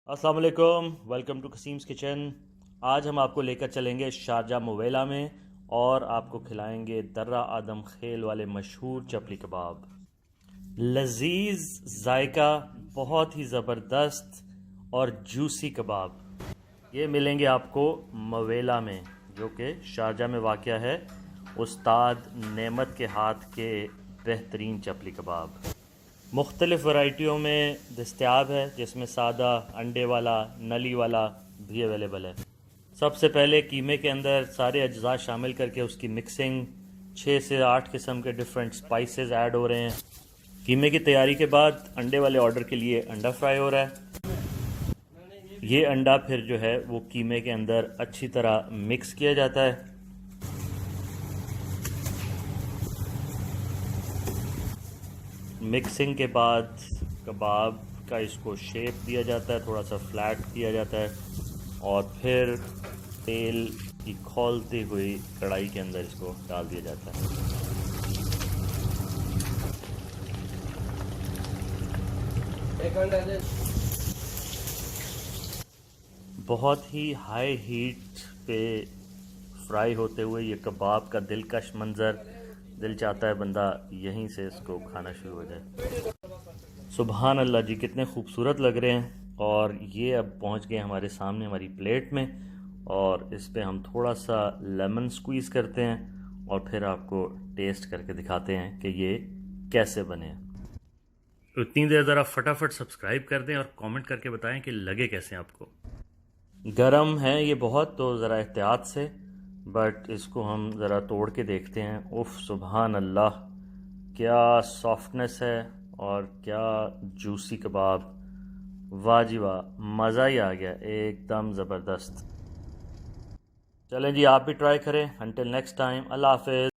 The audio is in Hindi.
अस्सलाम वालेकुम, वेलकम टू कसीम्स किचन। आज हम आपको लेकर चलेंगे शारजा मुवेला में और आपको खिलाएंगे दर्रा आदम खेल वाले मशहूर चपली कबाब। लजीज जायका, बहुत ही ज़बरदस्त और जूसी कबाब ये मिलेंगे आपको मुवेला में, जो कि शारजा में वाक़या है। उस्ताद नेमत के हाथ के बेहतरीन चपली कबाब मुख्तलिफ़ वैरायटियों में दस्तयाब है, जिसमें सादा, अंडे वाला, नली वाला भी अवेलेबल है। सबसे पहले कीमे के अंदर सारे अज्जा शामिल करके उसकी मिक्सिंग, 6 से 8 किस्म के डिफरेंट स्पाइसेस ऐड हो रहे हैं। कीमे की तैयारी के बाद अंडे वाले ऑर्डर के लिए अंडा फ्राई हो रहा है। ये अंडा फिर जो है वो कीमे के अंदर अच्छी तरह मिक्स किया जाता है। मिक्सिंग के बाद कबाब का इसको शेप दिया जाता है, थोड़ा सा फ्लैट किया जाता है और फिर तेल की खौलती हुई कढ़ाई के अंदर इसको डाल दिया जाता है। बहुत ही हाई हीट पे फ्राई होते हुए ये कबाब का दिलकश मंज़र, दिल चाहता है बंदा यहीं से इसको खाना शुरू हो जाए। सुबहान अल्लाह जी, कितने खूबसूरत लग रहे हैं। और ये अब पहुंच गए हमारे सामने हमारी प्लेट में, और इस पे हम थोड़ा सा लेमन स्क्वीज़ करते हैं और फिर आपको टेस्ट करके दिखाते हैं कि ये कैसे बने हैं। तो इतनी देर ज़रा फटाफट सब्सक्राइब कर दें और कमेंट करके बताएं कि लगे कैसे आपको। गरम है ये बहुत, तो ज़रा एहतियात से, बट इसको हम ज़रा तोड़ के देखते हैं। उफ़, सुबहान अल्लाह, क्या सॉफ्टनेस है और क्या जूसी कबाब। वाह जी वाह, मज़ा ही आ गया, एकदम ज़बरदस्त। चलें जी, आप भी ट्राई करें। अंटिल नेक्स्ट टाइम, अल्लाह हाफ़िज़।